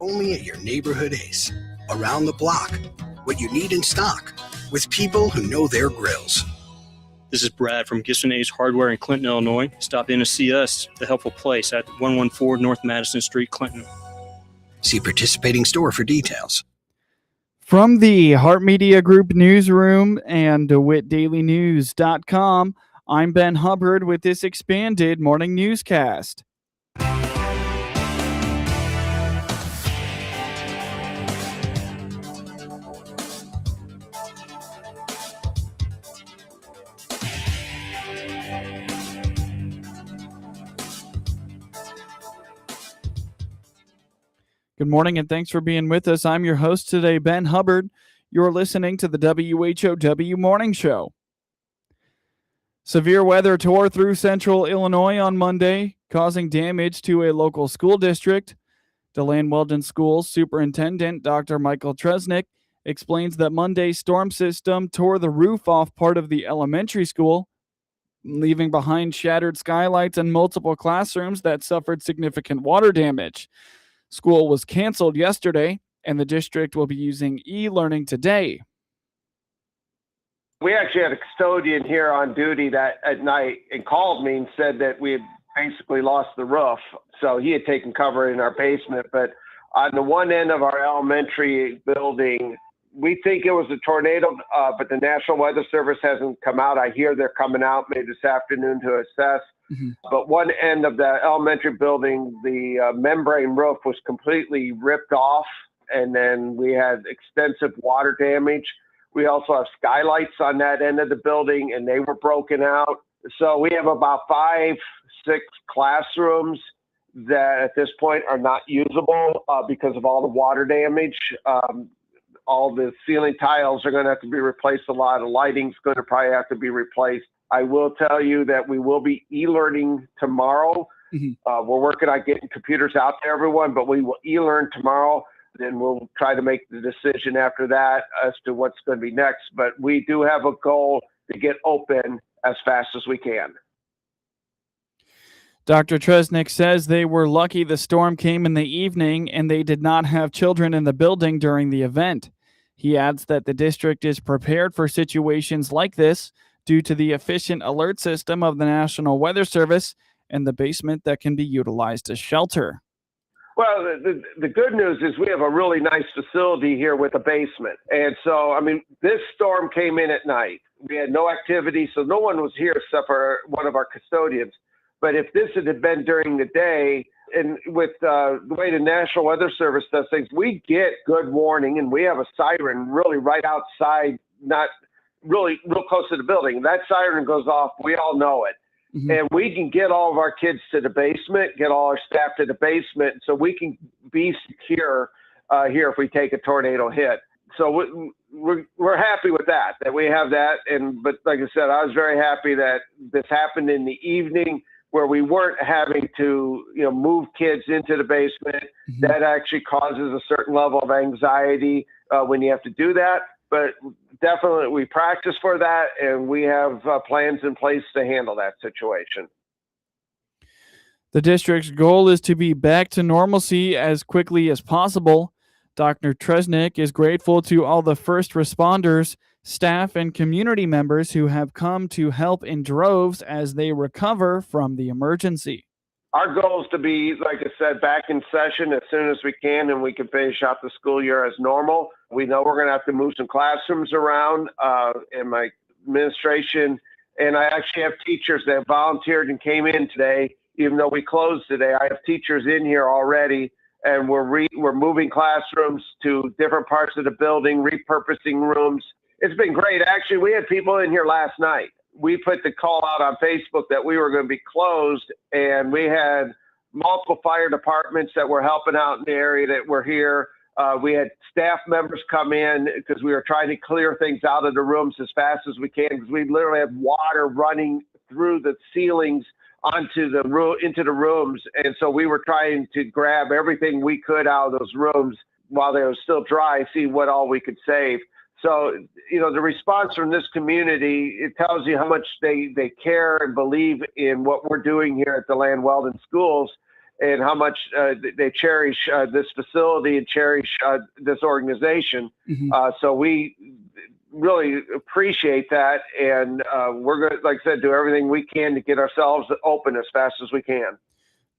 only at your neighborhood Ace. Around the block, what you need in stock, with people who know their grills. This is Brad from Gibson Ace Hardware in Clinton, Illinois. Stop in to see us, The Helpful Place, at 114 North Madison Street, Clinton. See participating store for details. From the Hart Media Group newsroom and DeWittDailyNews.com, I'm Ben Hubbard with this expanded morning newscast. Good morning and thanks for being with us. I'm your host today, Ben Hubbard. You're listening to the WHOW Morning Show. Severe weather tore through central Illinois on Monday, causing damage to a local school district. DeLand-Weldon School Superintendent Dr. Michael Tresnick explains that Monday's storm system tore the roof off part of the elementary school, leaving behind shattered skylights and multiple classrooms that suffered significant water damage. School was canceled yesterday, and the district will be using e-learning today. We actually had a custodian here on duty that at night and called me and said that we had basically lost the roof. So he had taken cover in our basement. But on the one end of our elementary building, we think it was a tornado, but the National Weather Service hasn't come out. I hear they're coming out maybe this afternoon to assess. Mm-hmm. But one end of the elementary building, the membrane roof was completely ripped off, and then we had extensive water damage. We also have skylights on that end of the building, and they were broken out. So we have about 5-6 classrooms that at this point are not usable because of all the water damage. All the ceiling tiles are going to have to be replaced. A lot of lighting's going to probably have to be replaced. I will tell you that we will be e-learning tomorrow. Mm-hmm. We're working on getting computers out to everyone, but we will e-learn tomorrow. Then we'll try to make the decision after that as to what's going to be next. But we do have a goal to get open as fast as we can. Dr. Tresnick says they were lucky the storm came in the evening and they did not have children in the building during the event. He adds that the district is prepared for situations like this due to the efficient alert system of the National Weather Service and the basement that can be utilized as shelter. Well, the good news is we have a really nice facility here with a basement. And so, I mean, this storm came in at night. We had no activity, so no one was here except for one of our custodians. But if this had been during the day, and with the way the National Weather Service does things, we get good warning, and we have a siren really right outside, not really real close to the building. That siren goes off, we all know it. Mm-hmm. And we can get all of our kids to the basement, get all our staff to the basement, so we can be secure here if we take a tornado hit. So we're happy with that we have that. But like I said, I was very happy that this happened in the evening where we weren't having to, move kids into the basement. Mm-hmm. That actually causes a certain level of anxiety when you have to do that. But definitely we practice for that, and we have plans in place to handle that situation. The district's goal is to be back to normalcy as quickly as possible. Dr. Tresnick is grateful to all the first responders, staff, and community members who have come to help in droves as they recover from the emergency. Our goal is to be, like I said, back in session as soon as we can, and we can finish out the school year as normal. We know we're going to have to move some classrooms around in my administration, and I actually have teachers that volunteered and came in today, even though we closed today. I have teachers in here already, and we're moving classrooms to different parts of the building, repurposing rooms. It's been great. Actually, we had people in here last night. We put the call out on Facebook that we were going to be closed, and we had multiple fire departments that were helping out in the area that were here. We had staff members come in because we were trying to clear things out of the rooms as fast as we can, because we literally have water running through the ceilings into the rooms. And so we were trying to grab everything we could out of those rooms while they were still dry, see what all we could save. So, the response from this community, it tells you how much they care and believe in what we're doing here at DeLand-Weldon Schools. and how much they cherish this facility and cherish this organization. So we really appreciate that, and we're going to, like I said, do everything we can to get ourselves open as fast as we can.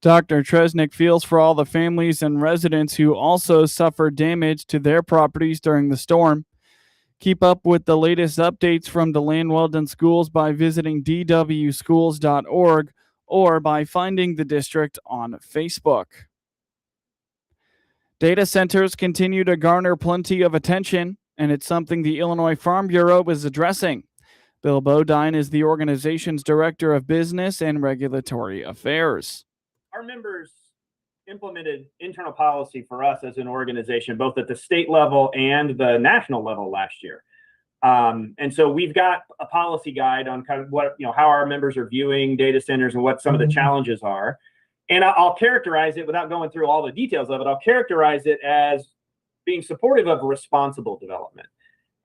Dr. Tresnick feels for all the families and residents who also suffered damage to their properties during the storm. Keep up with the latest updates from DeLand-Weldon schools by visiting dwschools.org or by finding the district on Facebook. Data centers continue to garner plenty of attention, and it's something the Illinois Farm Bureau is addressing. Bill Bodine is the organization's Director of Business and Regulatory Affairs. Our members implemented internal policy for us as an organization, both at the state level and the national level last year. And so we've got a policy guide on kind of what, how our members are viewing data centers and what some of the challenges are. And I'll characterize it, without going through all the details of it, I'll characterize it as being supportive of responsible development.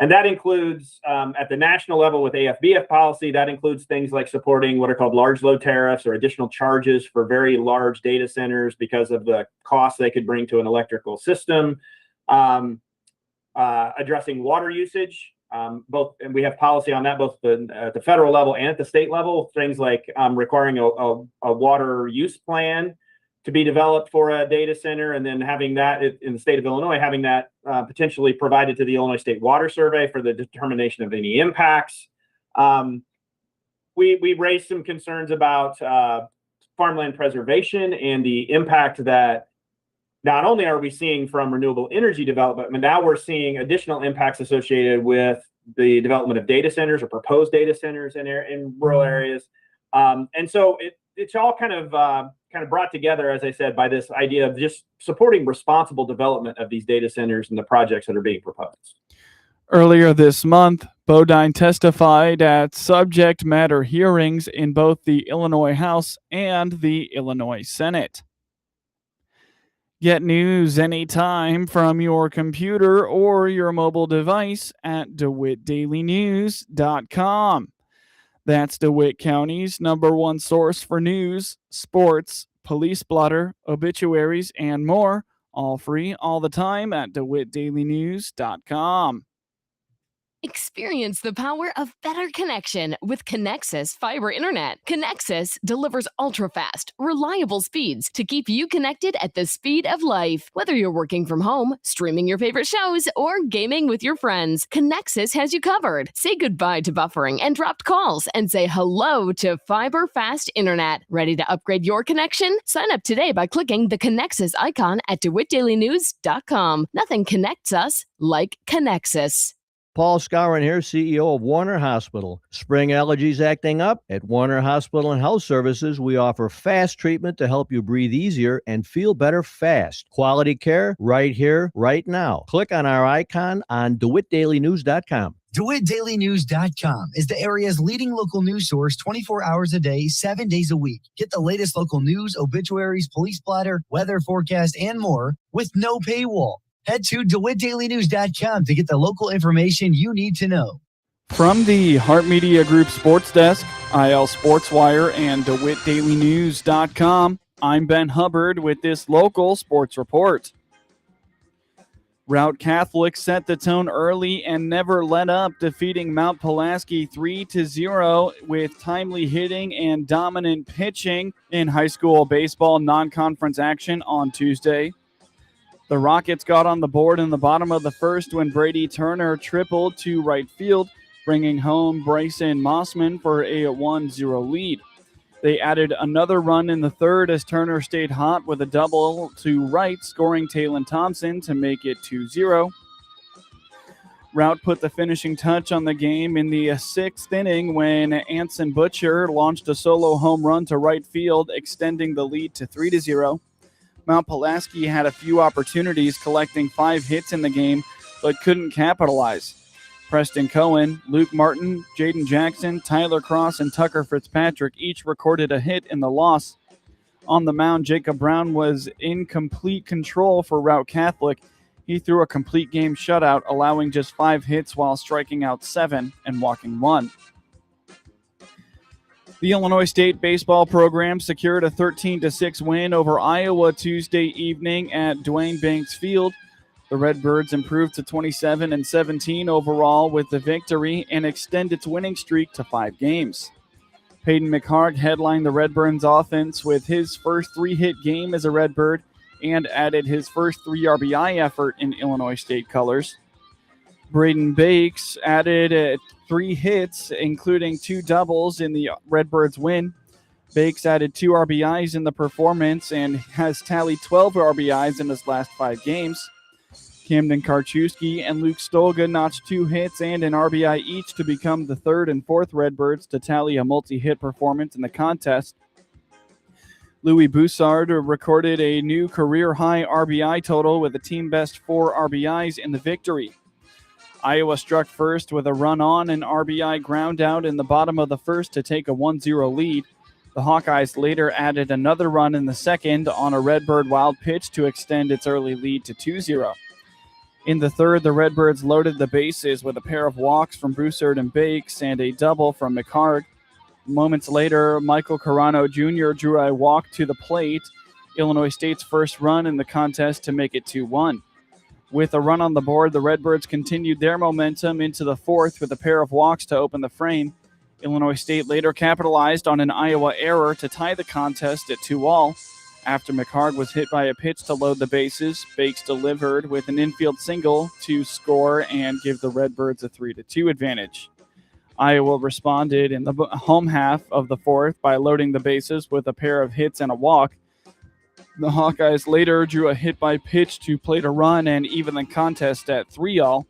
And that includes, at the national level with AFBF policy, that includes things like supporting what are called large load tariffs or additional charges for very large data centers because of the costs they could bring to an electrical system, addressing water usage. Both, and we have policy on that both at the federal level and at the state level. Things like requiring a water use plan to be developed for a data center, and then having that in the state of Illinois, having that potentially provided to the Illinois State Water Survey for the determination of any impacts. We raised some concerns about farmland preservation and the impact that not only are we seeing from renewable energy development, but now we're seeing additional impacts associated with the development of data centers or proposed data centers in rural areas. And so it's all kind of brought together, as I said, by this idea of just supporting responsible development of these data centers and the projects that are being proposed. Earlier this month, Bodine testified at subject matter hearings in both the Illinois House and the Illinois Senate. Get news anytime from your computer or your mobile device at DeWittDailyNews.com. That's DeWitt County's #1 source for news, sports, police blotter, obituaries, and more. All free, all the time at DeWittDailyNews.com. Experience the power of better connection with Connexus Fiber Internet. Connexus delivers ultra-fast, reliable speeds to keep you connected at the speed of life. Whether you're working from home, streaming your favorite shows, or gaming with your friends, Connexus has you covered. Say goodbye to buffering and dropped calls and say hello to fiber fast internet. Ready to upgrade your connection? Sign up today by clicking the Connexus icon at DeWittDailyNews.com. Nothing connects us like Connexus. Paul Skowron here, CEO of Warner Hospital. Spring allergies acting up? At Warner Hospital and Health Services, we offer fast treatment to help you breathe easier and feel better fast. Quality care right here, right now. Click on our icon on DeWittDailyNews.com. DeWittDailyNews.com is the area's leading local news source 24 hours a day, 7 days a week. Get the latest local news, obituaries, police blotter, weather forecast, and more with no paywall. Head to DeWittDailyNews.com to get the local information you need to know. From the Hart Media Group Sports Desk, IL Sports Wire, and DeWittDailyNews.com, I'm Ben Hubbard with this local sports report. Routt Catholic set the tone early and never let up, defeating Mount Pulaski 3-0 with timely hitting and dominant pitching in high school baseball non-conference action on Tuesday. The Rockets got on the board in the bottom of the first when Brady Turner tripled to right field, bringing home Bryson Mossman for a 1-0 lead. They added another run in the third as Turner stayed hot with a double to right, scoring Talon Thompson to make it 2-0. Routt put the finishing touch on the game in the sixth inning when Anson Butcher launched a solo home run to right field, extending the lead to 3-0. Mount Pulaski had a few opportunities, collecting 5 hits in the game, but couldn't capitalize. Preston Cohen, Luke Martin, Jaden Jackson, Tyler Cross, and Tucker Fitzpatrick each recorded a hit in the loss. On the mound, Jacob Brown was in complete control for Routt Catholic. He threw a complete game shutout, allowing just 5 hits while striking out 7 and walking 1. The Illinois State baseball program secured a 13-6 win over Iowa Tuesday evening at Dwayne Banks Field. The Redbirds improved to 27-17 overall with the victory and extend its winning streak to 5 games. Peyton McHarg headlined the Redbirds offense with his first 3-hit game as a Redbird and added his first 3 RBI effort in Illinois State colors. Braden Bakes added 3 hits, including 2 doubles in the Redbirds win. Bakes added 2 RBIs in the performance and has tallied 12 RBIs in his last 5 games. Camden Karchewski and Luke Stolga notched 2 hits and an RBI each to become the 3rd and 4th Redbirds to tally a multi-hit performance in the contest. Louis Boussard recorded a new career-high RBI total with a team-best 4 RBIs in the victory. Iowa struck first with a run on an RBI ground out in the bottom of the first to take a 1-0 lead. The Hawkeyes later added another run in the second on a Redbird wild pitch to extend its early lead to 2-0. In the third, the Redbirds loaded the bases with a pair of walks from Broussard and Bakes and a double from McHarg. Moments later, Michael Carano Jr. drew a walk to the plate, Illinois State's first run in the contest, to make it 2-1. With a run on the board, the Redbirds continued their momentum into the fourth with a pair of walks to open the frame. Illinois State later capitalized on an Iowa error to tie the contest at 2-all. After McHarg was hit by a pitch to load the bases, Bakes delivered with an infield single to score and give the Redbirds a 3-2 advantage. Iowa responded in the home half of the fourth by loading the bases with a pair of hits and a walk. The Hawkeyes later drew a hit by pitch to plate a run and even the contest at 3-all.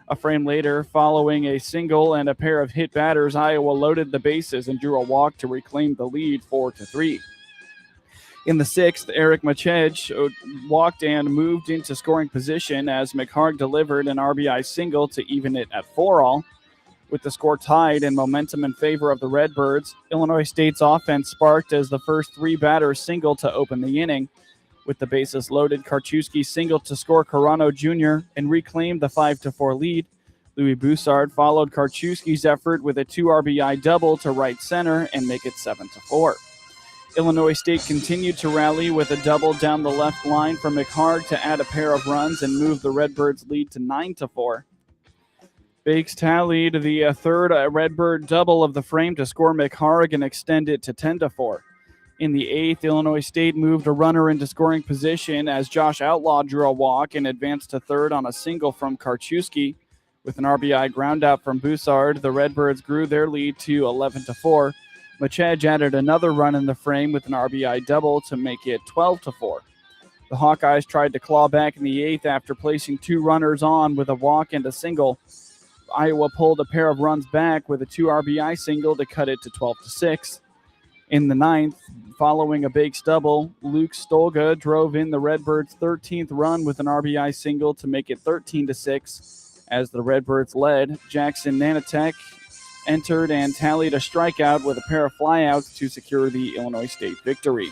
A frame later, following a single and a pair of hit batters, Iowa loaded the bases and drew a walk to reclaim the lead 4-3. In the sixth, Eric Machej walked and moved into scoring position as McHarg delivered an RBI single to even it at 4-all. With the score tied and momentum in favor of the Redbirds, Illinois State's offense sparked as the first 3 batters singled to open the inning. With the bases loaded, Karchewski singled to score Carano Jr. and reclaimed the 5-4 lead. Louis Boussard followed Karchewski's effort with a 2 RBI double to right center and make it 7-4. Illinois State continued to rally with a double down the left line from McHarg to add a pair of runs and move the Redbirds' lead to 9-4. Bakes tallied the third Redbird double of the frame to score McHarg and extend it to 10-4. In the eighth, Illinois State moved a runner into scoring position as Josh Outlaw drew a walk and advanced to third on a single from Karchewski. With an RBI ground out from Boussard, the Redbirds grew their lead to 11-4. Machej added another run in the frame with an RBI double to make it 12-4. The Hawkeyes tried to claw back in the eighth after placing 2 runners on with a walk and a single. Iowa pulled a pair of runs back with a 2 RBI single to cut it to 12-6. In the ninth, following a Bakes double, Luke Stolga drove in the Redbirds' 13th run with an RBI single to make it 13-6. As the Redbirds led, Jackson Nanatek entered and tallied a strikeout with a pair of flyouts to secure the Illinois State victory.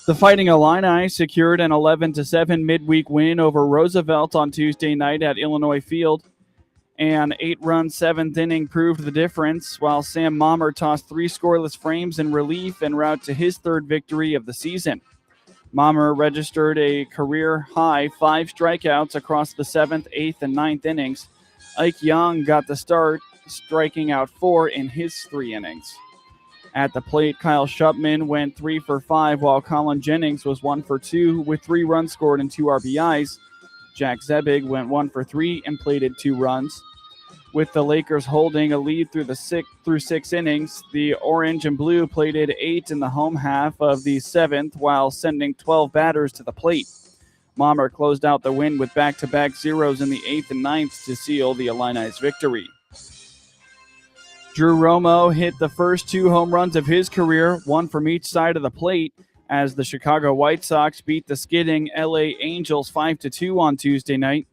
The Fighting Illini secured an 11-7 midweek win over Roosevelt on Tuesday night at Illinois Field. An 8-run 7th inning proved the difference, while Sam Mommer tossed 3 scoreless frames in relief en route to his 3rd victory of the season. Mommer registered a career-high 5 strikeouts across the 7th, 8th, and 9th innings. Ike Young got the start, striking out 4 in his 3 innings. At the plate, Kyle Shupman went 3 for 5, while Colin Jennings was 1 for 2 with 3 runs scored and 2 RBIs. Jack Zebig went 1 for 3 and plated 2 runs. With the Lakers holding a lead through 6 innings, the Orange and Blue plated 8 in the home half of the 7th while sending 12 batters to the plate. Mommer closed out the win with back-to-back zeros in the 8th and 9th to seal the Illini's victory. Drew Romo hit the first 2 home runs of his career, 1 from each side of the plate, as the Chicago White Sox beat the skidding LA Angels 5-2 on Tuesday night.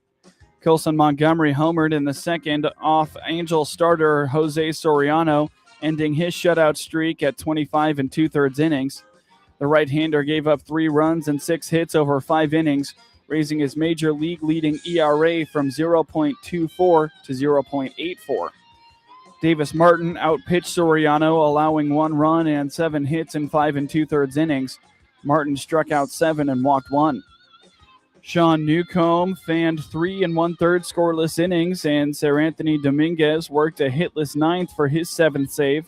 Colson Montgomery homered in the second off Angel starter Jose Soriano, ending his shutout streak at 25 2/3 innings. The right-hander gave up 3 runs and 6 hits over 5 innings, raising his major league leading ERA from 0.24 to 0.84. Davis Martin outpitched Soriano, allowing 1 run and 7 hits in 5 2/3 innings. Martin struck out 7 and walked 1. Sean Newcomb fanned 3 1/3 scoreless innings, and Sir Anthony Dominguez worked a hitless 9th for his 7th save.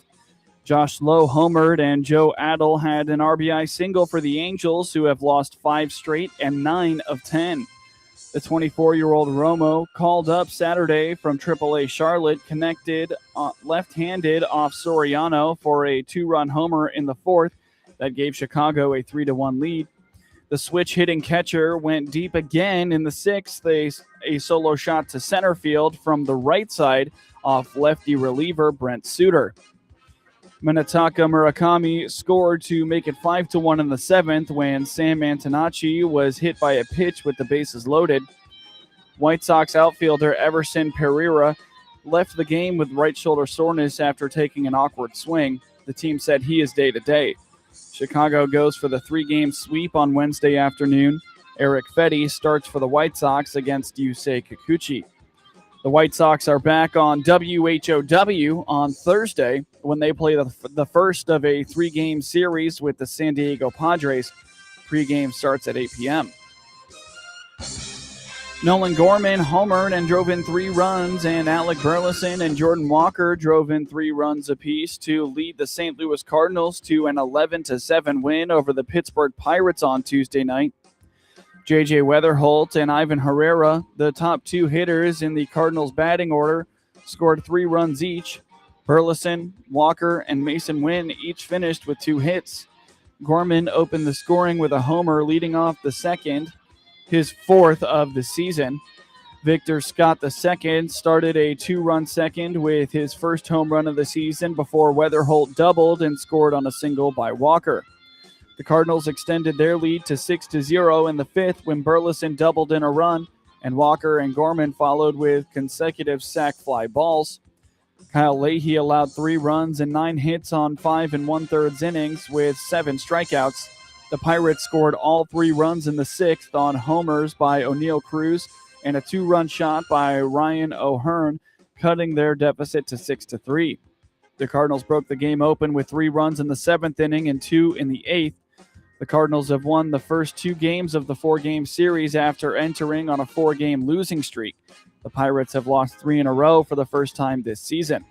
Josh Lowe homered, and Joe Adel had an RBI single for the Angels, who have lost 5 straight and 9 of 10. The 24-year-old Romo called up Saturday from AAA Charlotte, connected left-handed off Soriano for a 2-run homer in the 4th that gave Chicago a 3-1 lead. The switch-hitting catcher went deep again in the 6th, a solo shot to center field from the right side off lefty reliever Brent Suter. Minataka Murakami scored to make it 5-1 in the 7th when Sam Antonacci was hit by a pitch with the bases loaded. White Sox outfielder Everson Pereira left the game with right shoulder soreness after taking an awkward swing. The team said he is day-to-day. Chicago goes for the 3-game sweep on Wednesday afternoon. Eric Fetty starts for the White Sox against Yusei Kikuchi. The White Sox are back on WHOW on Thursday when they play the first of a 3-game series with the San Diego Padres. Pre-game starts at 8 p.m. Nolan Gorman homered and drove in 3 runs, and Alec Burleson and Jordan Walker drove in 3 runs apiece to lead the St. Louis Cardinals to an 11-7 win over the Pittsburgh Pirates on Tuesday night. J.J. Weatherholt and Ivan Herrera, the top 2 hitters in the Cardinals' batting order, scored 3 runs each. Burleson, Walker, and Mason Wynn each finished with 2 hits. Gorman opened the scoring with a homer leading off the second, his 4th of the season. Victor Scott II started a 2-run second with his first home run of the season before Weatherholt doubled and scored on a single by Walker. The Cardinals extended their lead to 6-0 in the 5th when Burleson doubled in a run, and Walker and Gorman followed with consecutive sac fly balls. Kyle Leahy allowed 3 runs and 9 hits on 5 1/3 innings with 7 strikeouts. The Pirates scored all 3 runs in the 6th on homers by O'Neal Cruz and a 2-run shot by Ryan O'Hearn, cutting their deficit to 6-3. The Cardinals broke the game open with 3 runs in the 7th inning and 2 in the 8th. The Cardinals have won the first 2 games of the 4-game series after entering on a 4-game losing streak. The Pirates have lost 3 in a row for the first time this season.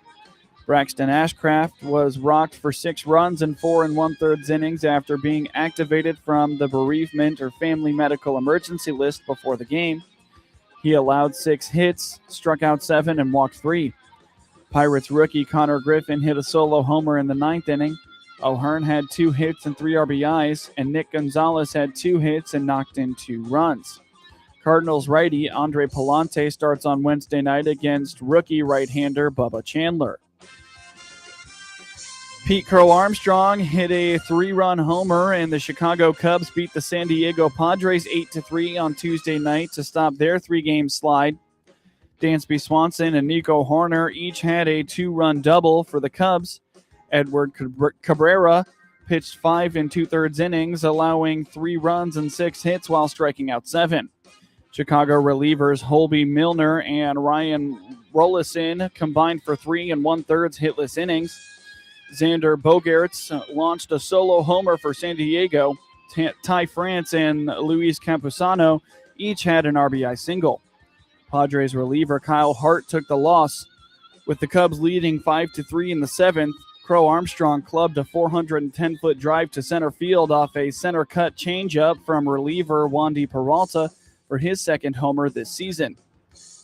Braxton Ashcraft was rocked for 6 runs and 4 1/3 innings after being activated from the bereavement or family medical emergency list before the game. He allowed 6 hits, struck out 7, and walked 3. Pirates rookie Connor Griffin hit a solo homer in the 9th inning. O'Hearn had 2 hits and 3 RBIs, and Nick Gonzalez had 2 hits and knocked in 2 runs. Cardinals righty Andre Palante starts on Wednesday night against rookie right-hander Bubba Chandler. Pete Crow Armstrong hit a 3-run homer, and the Chicago Cubs beat the San Diego Padres 8-3 on Tuesday night to stop their 3-game slide. Dansby Swanson and Nico Horner each had a 2-run double for the Cubs. Edward Cabrera pitched 5 2/3 innings, allowing 3 runs and 6 hits while striking out 7. Chicago relievers Holby Milner and Ryan Rollison combined for 3 1/3 hitless innings. Xander Bogaerts launched a solo homer for San Diego. Ty France and Luis Campusano each had an RBI single. Padres reliever Kyle Hart took the loss. With the Cubs leading 5-3 in the 7th, Crow Armstrong clubbed a 410-foot drive to center field off a center-cut changeup from reliever Wandy Peralta for his 2nd homer this season.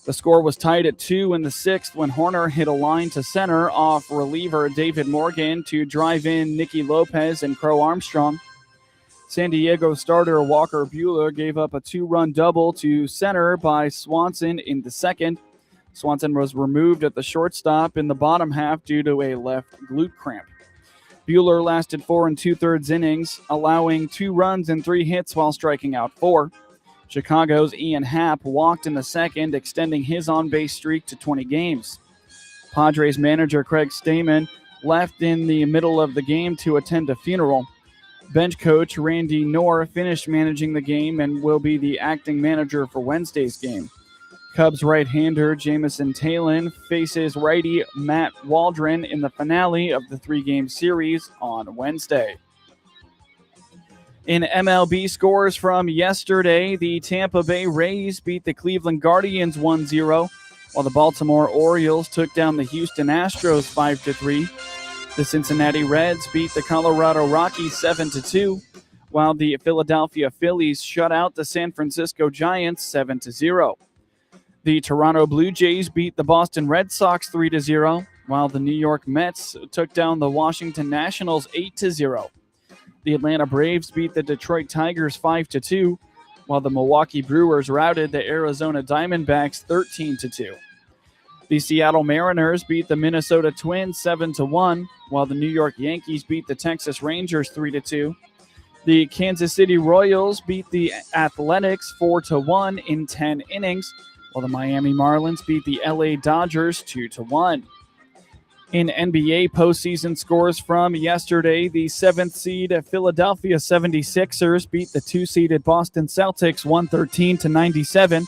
The score was tied at 2 in the 6th when Horner hit a line to center off reliever David Morgan to drive in Nicky Lopez and Crow Armstrong. San Diego starter Walker Buehler gave up a 2-run double to center by Swanson in the 2nd. Swanson was removed at the shortstop in the bottom half due to a left glute cramp. Buehler lasted 4 2/3 innings, allowing 2 runs and 3 hits while striking out 4. Chicago's Ian Happ walked in the 2nd, extending his on-base streak to 20 games. Padres manager Craig Stammen left in the middle of the game to attend a funeral. Bench coach Randy Knorr finished managing the game and will be the acting manager for Wednesday's game. Cubs right-hander Jamison Talon faces righty Matt Waldron in the finale of the 3-game series on Wednesday. In MLB scores from yesterday, the Tampa Bay Rays beat the Cleveland Guardians 1-0, while the Baltimore Orioles took down the Houston Astros 5-3. The Cincinnati Reds beat the Colorado Rockies 7-2, while the Philadelphia Phillies shut out the San Francisco Giants 7-0. The Toronto Blue Jays beat the Boston Red Sox 3-0, while the New York Mets took down the Washington Nationals 8-0. The Atlanta Braves beat the Detroit Tigers 5-2, while the Milwaukee Brewers routed the Arizona Diamondbacks 13-2. The Seattle Mariners beat the Minnesota Twins 7-1, while the New York Yankees beat the Texas Rangers 3-2. The Kansas City Royals beat the Athletics 4-1 in 10 innings, while the Miami Marlins beat the LA Dodgers 2-1. In NBA postseason scores from yesterday, the 7th seed Philadelphia 76ers beat the 2-seeded Boston Celtics 113-97,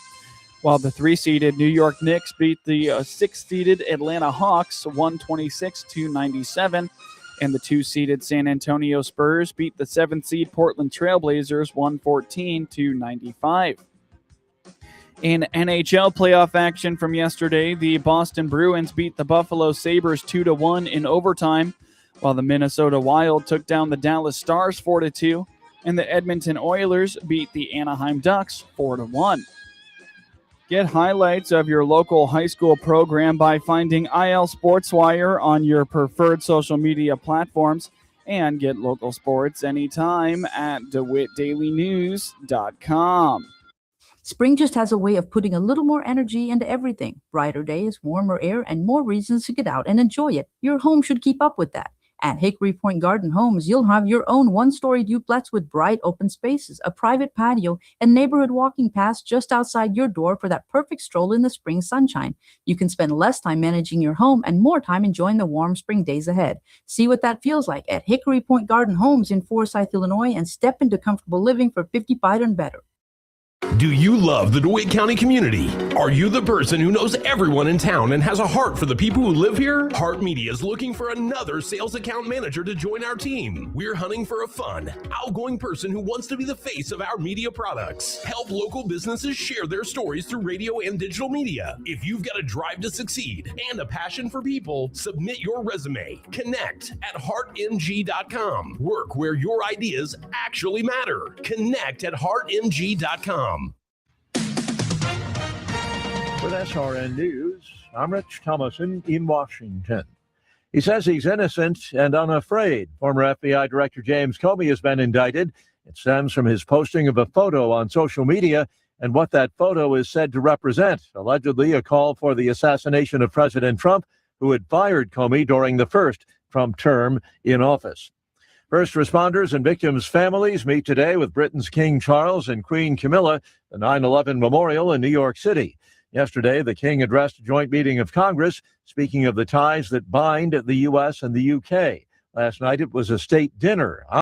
while the 3-seeded New York Knicks beat the 6th-seeded Atlanta Hawks 126-97, and the 2-seeded San Antonio Spurs beat the 7th-seed Portland Trailblazers 114-95. In NHL playoff action from yesterday, the Boston Bruins beat the Buffalo Sabres 2-1 in overtime, while the Minnesota Wild took down the Dallas Stars 4-2, and the Edmonton Oilers beat the Anaheim Ducks 4-1. Get highlights of your local high school program by finding IL SportsWire on your preferred social media platforms, and get local sports anytime at DeWittDailyNews.com. Spring just has a way of putting a little more energy into everything. Brighter days, warmer air, and more reasons to get out and enjoy it. Your home should keep up with that. At Hickory Point Garden Homes, you'll have your own one-story duplex with bright open spaces, a private patio, and neighborhood walking paths just outside your door for that perfect stroll in the spring sunshine. You can spend less time managing your home and more time enjoying the warm spring days ahead. See what that feels like at Hickory Point Garden Homes in Forsyth, Illinois, and step into comfortable living for $55 and better. Do you love the DeWitt County community? Are you the person who knows everyone in town and has a heart for the people who live here? Hart Media is looking for another sales account manager to join our team. We're hunting for a fun, outgoing person who wants to be the face of our media products. Help local businesses share their stories through radio and digital media. If you've got a drive to succeed and a passion for people, submit your resume. Connect at heartmg.com. Work where your ideas actually matter. Connect at heartmg.com. With SRN News, I'm Rich Thomason in Washington. He says he's innocent and unafraid. Former FBI Director James Comey has been indicted. It stems from his posting of a photo on social media and what that photo is said to represent, allegedly a call for the assassination of President Trump, who had fired Comey during the first Trump term in office. First responders and victims' families meet today with Britain's King Charles and Queen Camilla, the 9/11 memorial in New York City. Yesterday, the King addressed a joint meeting of Congress, speaking of the ties that bind the U.S. and the U.K. Last night, it was a state dinner.